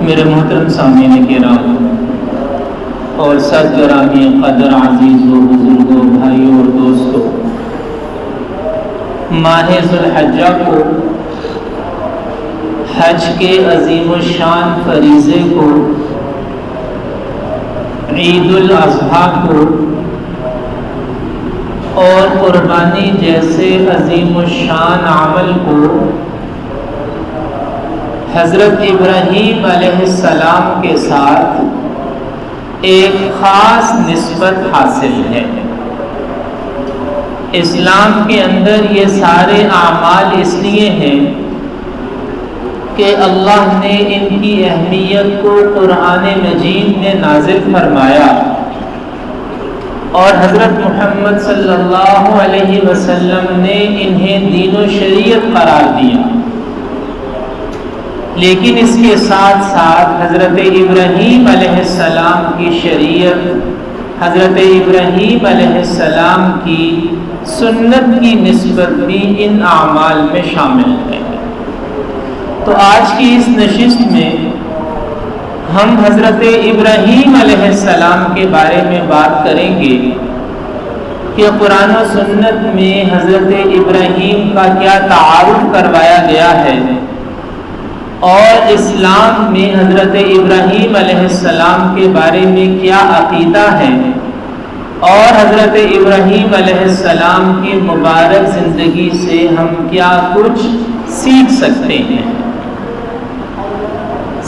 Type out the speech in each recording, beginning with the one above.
میرے محترم سامعین کرام اور سرگرامی قدر عزیزوں، بزرگوں، بھائیوں اور دوستوں، ماہ ذو الحجہ کو، حج کے عظیم الشان فریضے کو، عید الاضحیٰ کو اور قربانی جیسے عظیم الشان عمل کو حضرت ابراہیم علیہ السلام کے ساتھ ایک خاص نسبت حاصل ہے۔ اسلام کے اندر یہ سارے اعمال اس لیے ہیں کہ اللہ نے ان کی اہمیت کو قرآن مجید میں نازل فرمایا اور حضرت محمد صلی اللہ علیہ وسلم نے انہیں دین و شریعت قرار دیا۔ لیکن اس کے ساتھ ساتھ حضرت ابراہیم علیہ السلام کی شریعت، حضرت ابراہیم علیہ السلام کی سنت کی نسبت بھی ان اعمال میں شامل ہے۔ تو آج کی اس نشست میں ہم حضرت ابراہیم علیہ السلام کے بارے میں بات کریں گے کہ قرآن و سنت میں حضرت ابراہیم کا کیا تعارف کروایا گیا ہے اور اسلام میں حضرت ابراہیم علیہ السلام کے بارے میں کیا عقیدہ ہے اور حضرت ابراہیم علیہ السلام کی مبارک زندگی سے ہم کیا کچھ سیکھ سکتے ہیں۔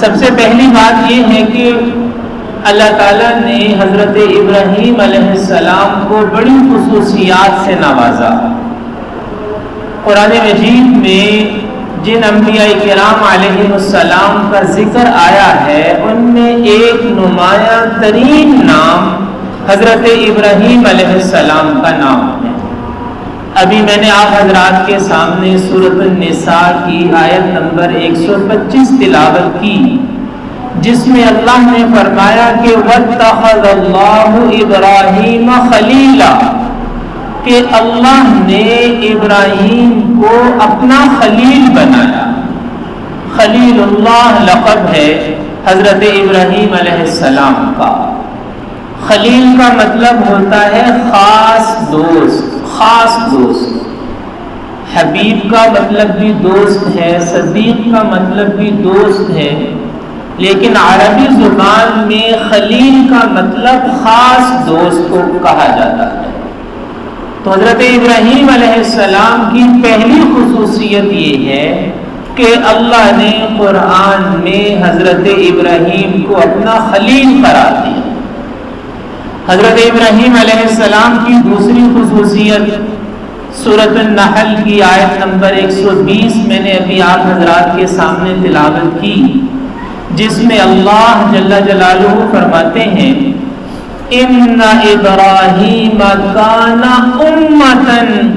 سب سے پہلی بات یہ ہے کہ اللہ تعالیٰ نے حضرت ابراہیم علیہ السلام کو بڑی خصوصیات سے نوازا۔ قرآن مجید میں جن انبیاء کرام علیہ السلام کا ذکر آیا ہے ان میں ایک نمایاں ترین نام حضرت ابراہیم علیہ السلام کا نام ہے۔ ابھی میں نے آپ حضرات کے سامنے سورۃ النساء کی آیت نمبر 125 تلاوت کی، جس میں اللہ نے فرمایا کہ وَاتَّخَذَ اللَّهُ إِبْرَاهِيمَ خَلِيلًا، کہ اللہ نے ابراہیم کو اپنا خلیل بنایا۔ خلیل اللہ لقب ہے حضرت ابراہیم علیہ السلام کا۔ خلیل کا مطلب ہوتا ہے خاص دوست، خاص دوست۔ حبیب کا مطلب بھی دوست ہے، صدیق کا مطلب بھی دوست ہے، لیکن عربی زبان میں خلیل کا مطلب خاص دوست کو کہا جاتا ہے۔ تو حضرت ابراہیم علیہ السلام کی پہلی خصوصیت یہ ہے کہ اللہ نے قرآن میں حضرت ابراہیم کو اپنا خلیل قرار دیا۔ حضرت ابراہیم علیہ السلام کی دوسری خصوصیت سورۃ النحل کی آیت نمبر 120 میں نے ابھی آپ حضرات کے سامنے تلاوت کی، جس میں اللہ جل جلالہ فرماتے ہیں ان ابراہیم کان امۃ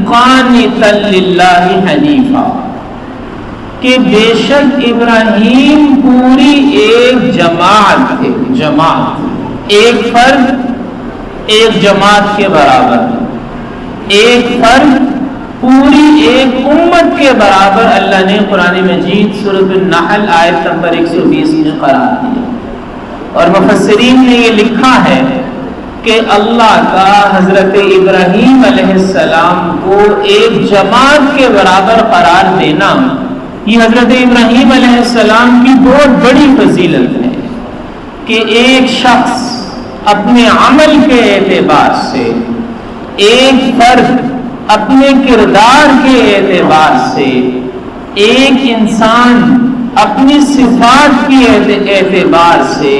قانتا للہ حنیفا، کہ بے شک ابراہیم پوری ایک جماعت تھے، جماعت، ایک فرد ایک جماعت کے برابر، ایک فرد پوری ایک امت کے برابر اللہ نے قرآن مجید سورۃ النحل آیت نمبر 120 میں قرار دیا۔ اور مفسرین نے یہ لکھا ہے کہ اللہ کا حضرت ابراہیم علیہ السلام کو ایک جماعت کے برابر قرار دینا، یہ حضرت ابراہیم علیہ السلام کی بہت بڑی فضیلت ہے کہ ایک شخص اپنے عمل کے اعتبار سے، ایک فرد اپنے کردار کے اعتبار سے، ایک انسان اپنی صفات کے اعتبار سے،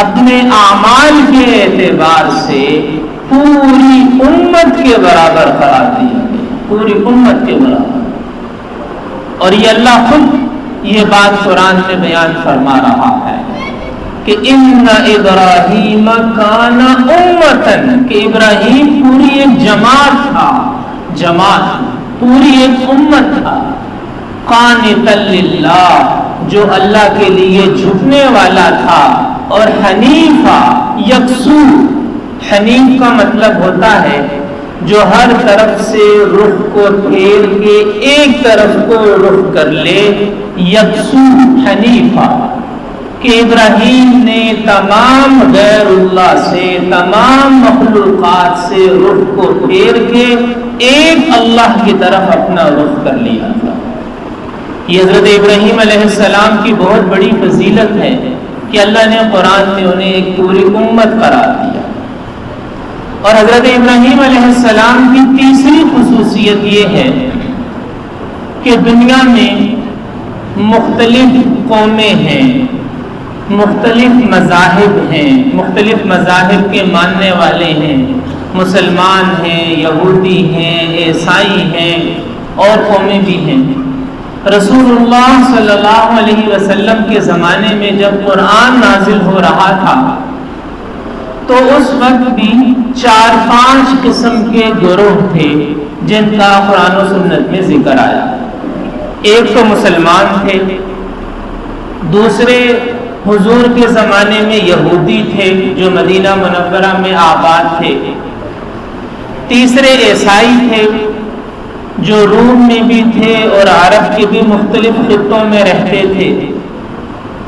اپنے اعمال کے اعتبار سے پوری امت کے برابر قرار دیا گیا، پوری امت کے برابر۔ اور یہ اللہ خود یہ بات قرآن میں بیان فرما رہا ہے کہ ان ابراہیم کان امتن، کہ ابراہیم پوری ایک جماعت تھا، جماعت پوری ایک امت تھا، قانتا للہ، جو اللہ کے لیے جھکنے والا تھا، اور حنیفہ، یکسو۔ حنیف کا مطلب ہوتا ہے جو ہر طرف سے رخ کو پھیر کے ایک طرف کو رخ کر لے، یکسو، حنیفہ۔ کہ ابراہیم نے تمام غیر اللہ سے، تمام مخلوقات سے رخ کو پھیر کے ایک اللہ کی طرف اپنا رخ کر لیا تھا۔ یہ حضرت ابراہیم علیہ السلام کی بہت بڑی فضیلت ہے کہ اللہ نے قرآن میں انہیں ایک پوری امت قرار دیا۔ اور حضرت ابراہیم علیہ السلام کی تیسری خصوصیت یہ ہے کہ دنیا میں مختلف قومیں ہیں، مختلف مذاہب ہیں، مختلف مذاہب کے ماننے والے ہیں، مسلمان ہیں، یہودی ہیں، عیسائی ہیں اور قومیں بھی ہیں۔ رسول اللہ صلی اللہ علیہ وسلم کے زمانے میں جب قرآن نازل ہو رہا تھا تو اس وقت بھی 4-5 قسم کے گروہ تھے جن کا قرآن و سنت میں ذکر آیا۔ ایک تو مسلمان تھے، دوسرے حضور کے زمانے میں یہودی تھے جو مدینہ منورہ میں آباد تھے، تیسرے عیسائی تھے جو روم میں بھی تھے اور عرب کے بھی مختلف خطوں میں رہتے تھے،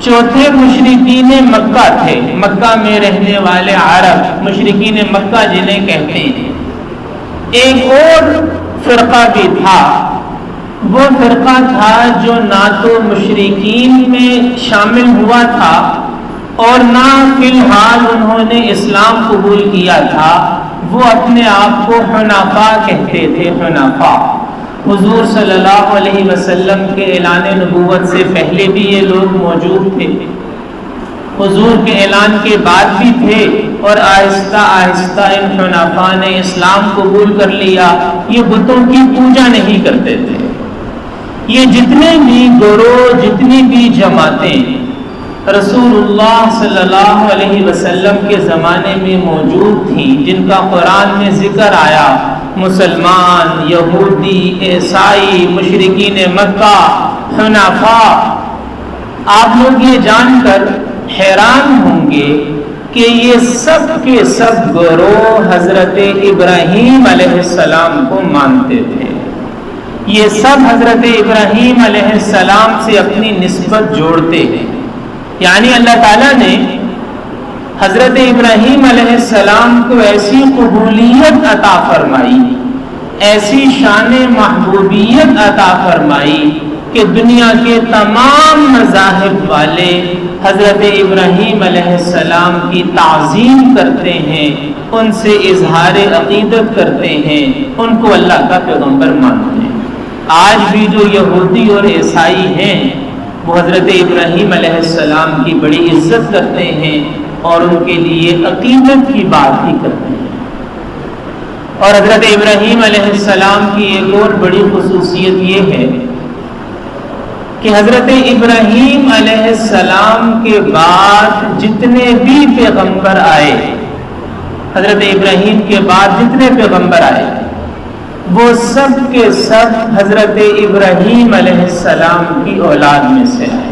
چوتھے مشرکین مکہ تھے، مکہ میں رہنے والے عرب، مشرکین مکہ جنہیں کہتے ہیں۔ ایک اور فرقہ بھی تھا، وہ فرقہ تھا جو نہ تو مشرکین میں شامل ہوا تھا اور نہ فی الحال انہوں نے اسلام قبول کیا تھا، وہ اپنے آپ کو حنفاء کہتے تھے۔ حنفاء حضور صلی اللہ علیہ وسلم کے اعلان نبوت سے پہلے بھی یہ لوگ موجود تھے، حضور کے اعلان کے بعد بھی تھے، اور آہستہ آہستہ ان حنفاء نے اسلام قبول کر لیا۔ یہ بتوں کی پوجا نہیں کرتے تھے۔ یہ جتنے بھی گروہ، جتنی بھی جماعتیں رسول اللہ صلی اللہ علیہ وسلم کے زمانے میں موجود تھیں، جن کا قرآن میں ذکر آیا، مسلمان، یہودی، عیسائی، مشرکین مکہ، حنفاء، آپ لوگ یہ جان کر حیران ہوں گے کہ یہ سب کے سب گروہ حضرت ابراہیم علیہ السلام کو مانتے تھے۔ یہ سب حضرت ابراہیم علیہ السلام سے اپنی نسبت جوڑتے ہیں، یعنی اللہ تعالیٰ نے حضرت ابراہیم علیہ السلام کو ایسی قبولیت عطا فرمائی، ایسی شان محبوبیت عطا فرمائی کہ دنیا کے تمام مذاہب والے حضرت ابراہیم علیہ السلام کی تعظیم کرتے ہیں، ان سے اظہار عقیدت کرتے ہیں، ان کو اللہ کا پیغمبر مانتے ہیں۔ آج بھی جو یہودی اور عیسائی ہیں وہ حضرت ابراہیم علیہ السلام کی بڑی عزت کرتے ہیں اور ان کے لیے عقیدت کی بات ہی کرتے ہیں۔ اور حضرت ابراہیم علیہ السلام کی ایک اور بڑی خصوصیت یہ ہے کہ حضرت ابراہیم علیہ السلام کے بعد جتنے بھی پیغمبر آئے، حضرت ابراہیم کے بعد جتنے پیغمبر آئے وہ سب کے سب حضرت ابراہیم علیہ السلام کی اولاد میں سے آئے۔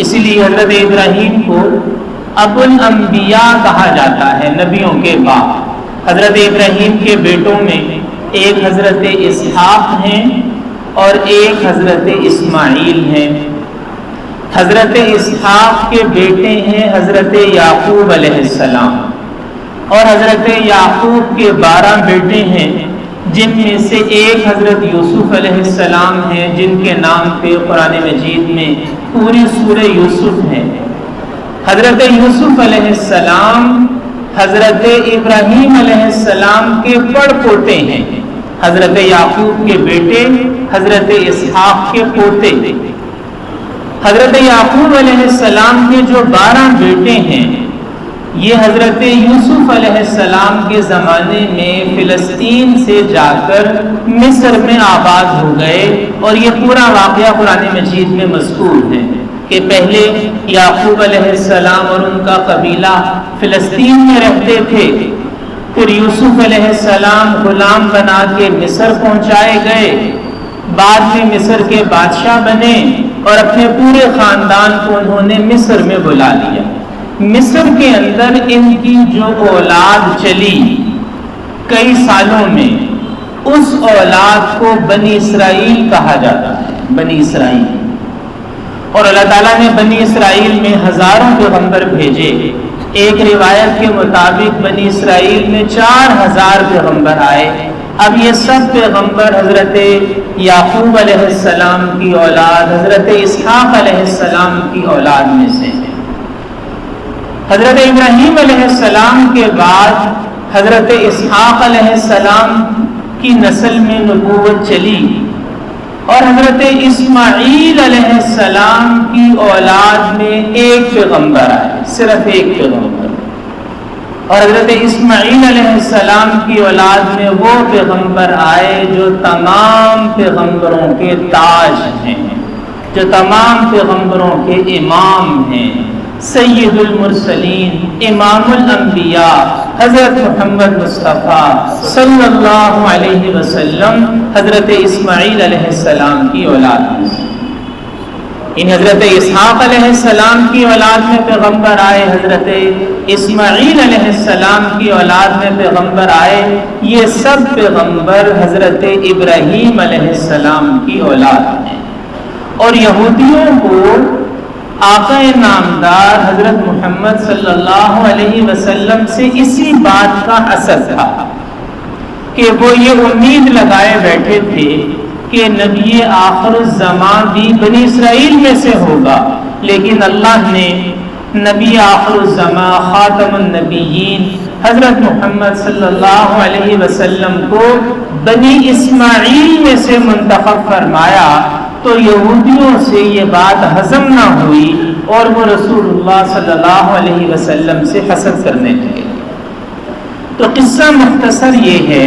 اسی لیے حضرت ابراہیم کو ابو الانبیاء کہا جاتا ہے، نبیوں کے باپ۔ حضرت ابراہیم کے بیٹوں میں ایک حضرت اسحاق ہیں اور ایک حضرت اسماعیل ہیں۔ حضرت اسحاق کے بیٹے ہیں حضرت یعقوب علیہ السلام، اور حضرت یعقوب کے 12 بیٹے ہیں، جن میں سے ایک حضرت یوسف علیہ السلام ہیں، جن کے نام پہ قرآن مجید میں پوری سورہ یوسف ہے۔ حضرت یوسف علیہ السلام حضرت ابراہیم علیہ السلام کے پڑ پوتے ہیں، حضرت یعقوب کے بیٹے، حضرت اسحاق کے پوتے۔ حضرت یعقوب علیہ السلام کے جو 12 بیٹے ہیں یہ حضرت یوسف علیہ السلام کے زمانے میں فلسطین سے جا کر مصر میں آباد ہو گئے، اور یہ پورا واقعہ قرآن مجید میں مذکور ہے کہ پہلے یعقوب علیہ السلام اور ان کا قبیلہ فلسطین میں رہتے تھے، پھر یوسف علیہ السلام غلام بنا کے مصر پہنچائے گئے، بعد میں مصر کے بادشاہ بنے اور اپنے پورے خاندان کو انہوں نے مصر میں بلا لیا۔ مصر کے اندر ان کی جو اولاد چلی کئی سالوں میں، اس اولاد کو بنی اسرائیل کہا جاتا ہے، بنی اسرائیل۔ اور اللہ تعالیٰ نے بنی اسرائیل میں ہزاروں پیغمبر بھیجے. ایک روایت کے مطابق بنی اسرائیل میں 4000 پیغمبر آئے. اب یہ سب پیغمبر حضرت یعقوب علیہ السلام کی اولاد، حضرت اسحاق علیہ السلام کی اولاد میں سے ہیں. حضرت ابراہیم علیہ السلام کے بعد حضرت اسحاق علیہ السلام کی نسل میں نبوت چلی، اور حضرت اسماعیل علیہ السلام کی اولاد میں ایک پیغمبر آئے، صرف ایک پیغمبر. اور حضرت اسماعیل علیہ السلام کی اولاد میں وہ پیغمبر آئے جو تمام پیغمبروں کے تاج ہیں، جو تمام پیغمبروں کے امام ہیں، سید المرسلین، امام الانبیاء، حضرت محمد مصطفیٰ صلی اللہ علیہ وسلم حضرت اسماعیل علیہ السلام کی اولاد میں سے. ان حضرت اسحاق علیہ السلام کی اولاد میں پیغمبر آئے، حضرت اسماعیل علیہ السلام کی اولاد میں پیغمبر آئے. یہ سب پیغمبر حضرت ابراہیم علیہ السلام کی اولاد ہیں. اور یہودیوں کو آقا نامدار حضرت محمد صلی اللہ علیہ وسلم سے اسی بات کا اثر تھا کہ وہ یہ امید لگائے بیٹھے تھے کہ نبی آخر الزمان بھی بنی اسرائیل میں سے ہوگا، لیکن اللہ نے نبی آخر الزمان خاتم النبیین حضرت محمد صلی اللہ علیہ وسلم کو بنی اسماعیل میں سے منتخب فرمایا. تو یہودیوں سے یہ بات ہضم نہ ہوئی اور وہ رسول اللہ صلی اللہ علیہ وسلم سے حسد کرنے لگے. تو قصہ مختصر یہ ہے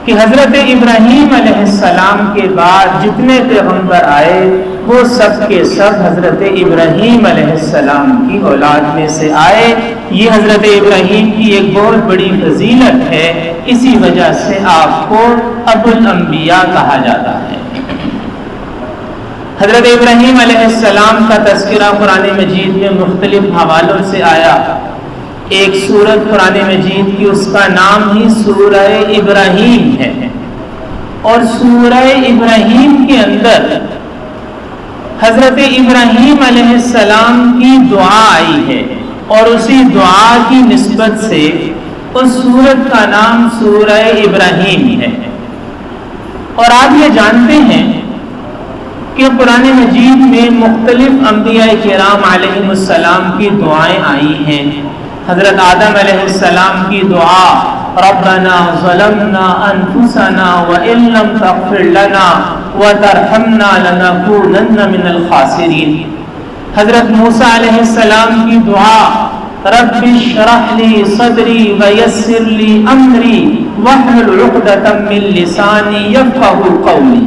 کہ حضرت ابراہیم علیہ السلام کے بعد جتنے پیغمبر آئے وہ سب کے سب حضرت ابراہیم علیہ السلام کی اولاد میں سے آئے. یہ حضرت ابراہیم کی ایک بہت بڑی فضیلت ہے، اسی وجہ سے آپ کو ابو الانبیاء کہا جاتا ہے. حضرت ابراہیم علیہ السلام کا تذکرہ قرآن مجید میں مختلف حوالوں سے آیا. ایک سورت قرآن مجید کی اس کا نام ہی سورہ ابراہیم ہے، اور سورہ ابراہیم کے اندر حضرت ابراہیم علیہ السلام کی دعا آئی ہے، اور اسی دعا کی نسبت سے اس سورت کا نام سورہ ابراہیم ہے. اور آپ یہ جانتے ہیں کہ قرآن مجید میں مختلف انبیاء کرام علیہ السلام کی دعائیں آئی ہیں. حضرت آدم علیہ السلام کی دعا ربنا ظلمنا انفسنا وان لم تغفر لنا وترحمنا لنكونن من الخاسرین. حضرت موسیٰ علیہ السلام کی دعا رب اشرح لی صدری ویسر لی امری واحلل عقدۃ من لسانی یفقہوا قولی.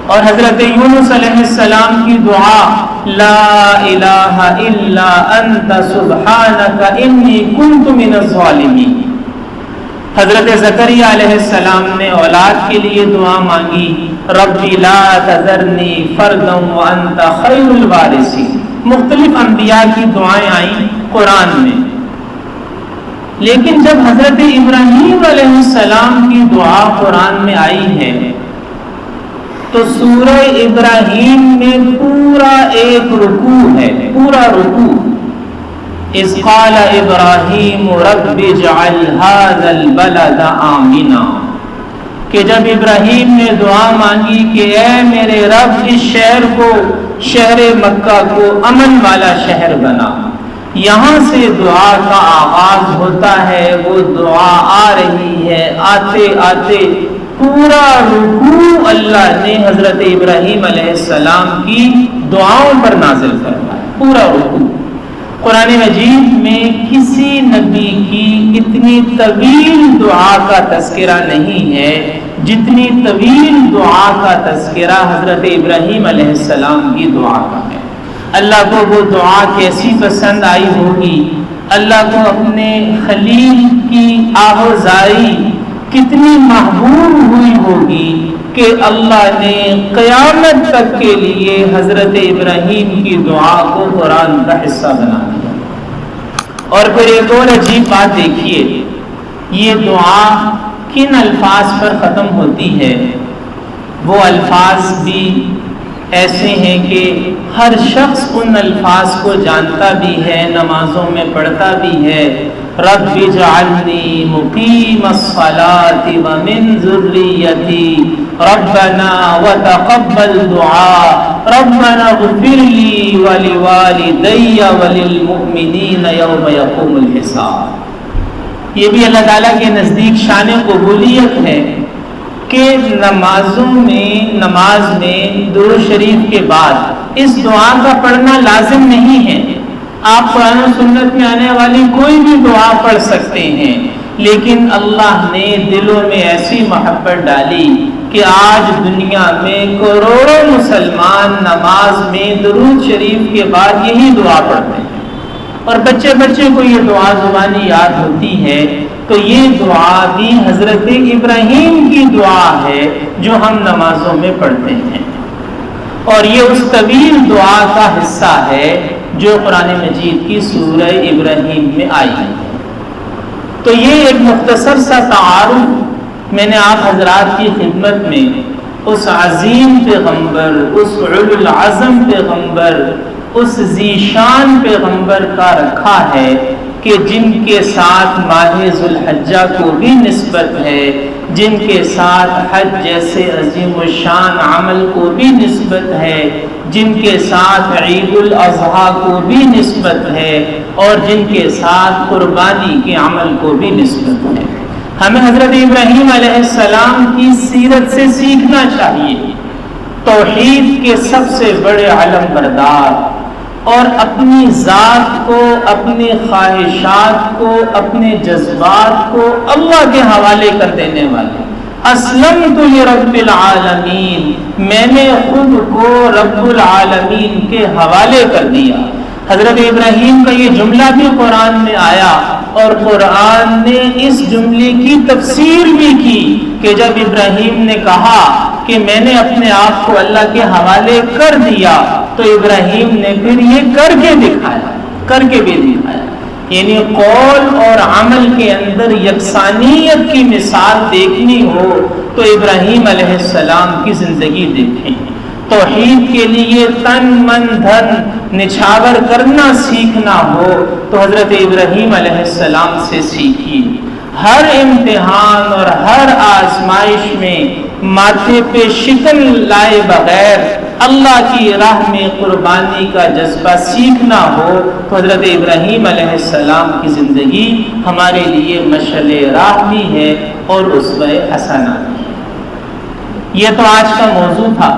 اور حضرت یونس علیہ السلام کی دعا لا الہ الا انت سبحانک انی کنت من الظالمین. حضرت زکریا علیہ السلام نے اولاد کے لیے دعا مانگی ربی لا تذرنی فردا وانت خیر الوارثین. مختلف انبیاء کی دعائیں آئیں قرآن میں. لیکن جب حضرت ابراہیم علیہ السلام کی دعا قرآن میں آئی ہے تو سورہ ابراہیم میں پورا ایک رکوع ہے، پورا رکوع. اذ قال ابراہیم رب اجعل هذا البلد آمنا، کہ جب ابراہیم نے دعا مانگی کہ اے میرے رب اس شہر کو، شہر مکہ کو امن والا شہر بنا. یہاں سے دعا کا آغاز ہوتا ہے، وہ دعا آ رہی ہے، آتے آتے پورا رکوع اللہ نے حضرت ابراہیم علیہ السلام کی دعاؤں پر نازل فرمایا. پورا رکوع. قرآن مجید میں کسی نبی کی اتنی طویل دعا کا تذکرہ نہیں ہے جتنی طویل دعا کا تذکرہ حضرت ابراہیم علیہ السلام کی دعا کا ہے. اللہ کو وہ دعا کیسی پسند آئی ہوگی، اللہ کو اپنے خلیل کی آہوزاری کتنی محبوب ہوئی ہوگی کہ اللہ نے قیامت تک کے لیے حضرت ابراہیم کی دعا کو قرآن کا حصہ بنا دیا. اور پھر ایک اور عجیب بات دیکھیے، یہ دعا کن الفاظ پر ختم ہوتی ہے؟ وہ الفاظ بھی ایسے ہیں کہ ہر شخص ان الفاظ کو جانتا بھی ہے، نمازوں میں پڑھتا بھی ہے، رب اجعلنی مقیم الصلاۃ ومن ذریتی ربنا وتقبل دعاء ربنا اغفر لی ولوالدی وللمؤمنین یوم یقوم الحساب۔ یہ بھی اللہ تعالیٰ کے نزدیک شان قبولیت ہے کہ نماز میں درود شریف کے بعد اس دعا کا پڑھنا لازم نہیں ہے۔ آپ قرآن و سنت میں آنے والی کوئی بھی دعا پڑھ سکتے ہیں، لیکن اللہ نے دلوں میں ایسی محبت ڈالی کہ آج دنیا میں کروڑوں مسلمان نماز میں درود شریف کے بعد یہی دعا پڑھتے ہیں، اور بچے کو یہ دعا زبانی یاد ہوتی ہے۔ تو یہ دعا بھی حضرت ابراہیم کی دعا ہے جو ہم نمازوں میں پڑھتے ہیں، اور یہ اس طویل دعا کا حصہ ہے جو قرآن مجید کی سورہ ابراہیم میں آئی ہے۔ تو یہ ایک مختصر سا تعارف میں نے آپ حضرات کی خدمت میں اس عظیم پیغمبر، اس اولو العزم پیغمبر، اس ذی شان پیغمبر کا رکھا ہے کہ جن کے ساتھ ماہ ذوالحجہ کو بھی نسبت ہے، جن کے ساتھ حج جیسے عظیم الشان عمل کو بھی نسبت ہے، جن کے ساتھ عید الاضحیٰ کو بھی نسبت ہے، اور جن کے ساتھ قربانی کے عمل کو بھی نسبت ہے۔ ہمیں حضرت ابراہیم علیہ السلام کی سیرت سے سیکھنا چاہیے، توحید کے سب سے بڑے علم بردار، اور اپنی ذات کو، اپنی خواہشات کو، اپنے جذبات کو اللہ کے حوالے کر دینے والے۔ اسلمت لرب العالمین، میں نے خود کو رب العالمین کے حوالے کر دیا۔ حضرت ابراہیم کا یہ جملہ بھی قرآن میں آیا، اور قرآن نے اس جملے کی تفسیر بھی کی کہ جب ابراہیم نے کہا کہ میں نے اپنے آپ کو اللہ کے حوالے کر دیا، تو ابراہیم نے پھر یہ کر کے بھی دکھایا، یعنی قول اور عمل کے اندر یکسانیت کی مثال دیکھنی ہو تو ابراہیم علیہ السلام کی زندگی دیکھیں۔ توحید کے لیے تن من دھن نچھاور کرنا سیکھنا ہو تو حضرت ابراہیم علیہ السلام سے سیکھیے۔ ہر امتحان اور ہر آزمائش میں ماتھے پہ شکن لائے بغیر اللہ کی راہ میں قربانی کا جذبہ سیکھنا ہو تو حضرت ابراہیم علیہ السلام کی زندگی ہمارے لیے مشعل راہ بھی ہے اور اسوہ حسنہ بھی ہے۔ یہ تو آج کا موضوع تھا،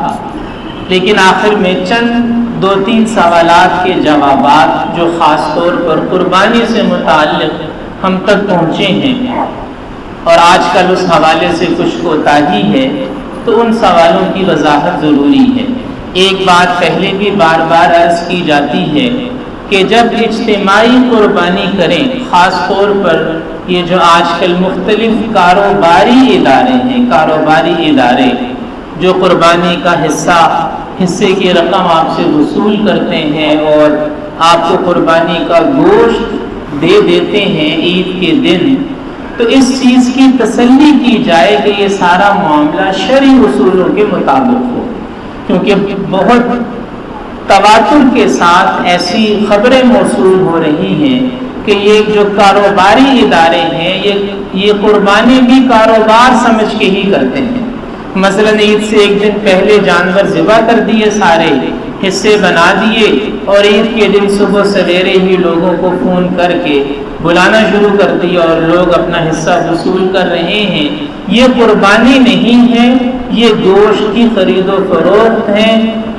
لیکن آخر میں چند 2-3 سوالات کے جوابات جو خاص طور پر قربانی سے متعلق ہم تک پہنچے ہیں، اور آج کل اس حوالے سے کچھ کوتاہی ہے، تو ان سوالوں کی وضاحت ضروری ہے۔ ایک بات پہلے بھی بار بار عرض کی جاتی ہے کہ جب اجتماعی قربانی کریں، خاص طور پر یہ جو آج کل مختلف کاروباری ادارے جو قربانی کا حصے کی رقم آپ سے وصول کرتے ہیں اور آپ کو قربانی کا گوشت دے دیتے ہیں عید کے دن، تو اس چیز کی تسلی کی جائے کہ یہ سارا معاملہ شرعی اصولوں کے مطابق ہو، کیونکہ بہت تواتر کے ساتھ ایسی خبریں موصول ہو رہی ہیں کہ یہ جو کاروباری ادارے ہیں یہ قربانی بھی کاروبار سمجھ کے ہی کرتے ہیں۔ مثلا عید سے ایک دن پہلے جانور ذبح کر دیے، سارے حصے بنا دیے، اور عید کے دن صبح سویرے ہی لوگوں کو فون کر کے بلانا شروع کر دیا اور لوگ اپنا حصہ وصول کر رہے ہیں۔ یہ قربانی نہیں ہے، یہ گوشت کی خرید و فروخت ہے۔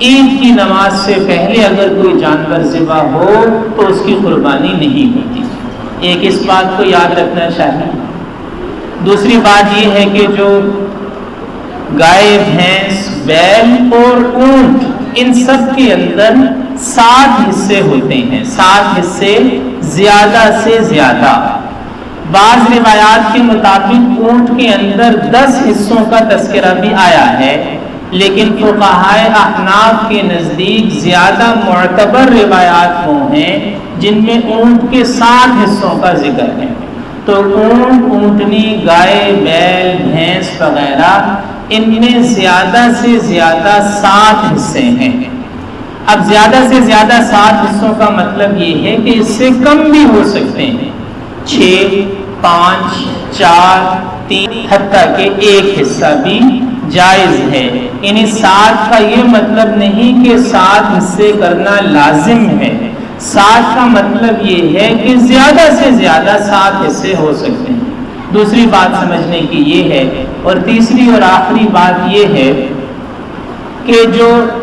عید کی نماز سے پہلے اگر کوئی جانور ذبح ہو تو اس کی قربانی نہیں ہوتی۔ ایک اس بات کو یاد رکھنا چاہیے۔ دوسری بات یہ ہے کہ جو گائے، بھینس، بیل اور اونٹ، ان سب کے اندر 7 حصے ہوتے ہیں، 7 حصے زیادہ سے زیادہ۔ بعض روایات کے مطابق اونٹ کے اندر 10 حصوں کا تذکرہ بھی آیا ہے، لیکن فقہائے احناف کے نزدیک زیادہ معتبر روایات وہ ہیں جن میں اونٹ کے 7 حصوں کا ذکر ہے۔ تو اونٹ، اونٹنی، گائے، بیل، بھینس وغیرہ ان میں زیادہ سے زیادہ 7 حصے ہیں۔ اب زیادہ سے زیادہ 7 حصوں کا مطلب یہ ہے کہ اس سے کم بھی ہو سکتے ہیں، 6، 5، 4، 3، حتیٰ کہ 1 حصہ بھی جائز ہے۔ یعنی 7 کا یہ مطلب نہیں کہ 7 حصے کرنا لازم ہے، 7 کا مطلب یہ ہے کہ زیادہ سے زیادہ 7 حصے ہو سکتے ہیں۔ دوسری بات سمجھنے کی یہ ہے، اور تیسری اور آخری بات یہ ہے کہ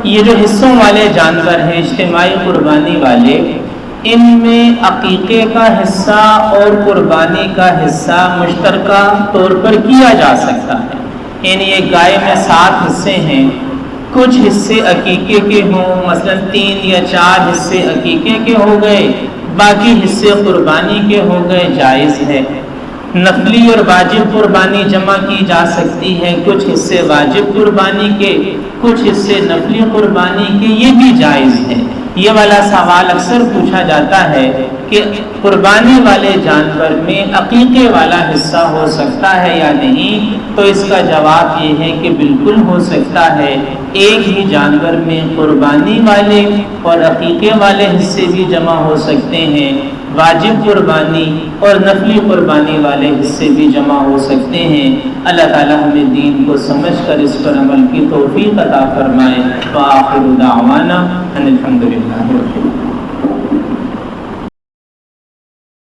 یہ جو حصوں والے جانور ہیں اجتماعی قربانی والے، ان میں عقیقے کا حصہ اور قربانی کا حصہ مشترکہ طور پر کیا جا سکتا ہے۔ یعنی ایک گائے میں 7 حصے ہیں، کچھ حصے عقیقے کے ہوں، مثلا 3 یا 4 حصے عقیقے کے ہو گئے، باقی حصے قربانی کے ہو گئے، جائز ہے۔ نفلی اور واجب قربانی جمع کی جا سکتی ہے، کچھ حصے واجب قربانی کے، کچھ حصے نفلی قربانی کے، یہ بھی جائز ہے۔ یہ والا سوال اکثر پوچھا جاتا ہے کہ قربانی والے جانور میں عقیقے والا حصہ ہو سکتا ہے یا نہیں، تو اس کا جواب یہ ہے کہ بالکل ہو سکتا ہے۔ ایک ہی جانور میں قربانی والے اور عقیقے والے حصے بھی جمع ہو سکتے ہیں، واجب قربانی اور نفلی قربانی والے حصے بھی جمع ہو سکتے ہیں۔ اللہ تعالی ہمیں دین کو سمجھ کر اس پر عمل کی توفیق عطا فرمائے۔ وآخر دعوانا ان الحمد للہ رب العالمین۔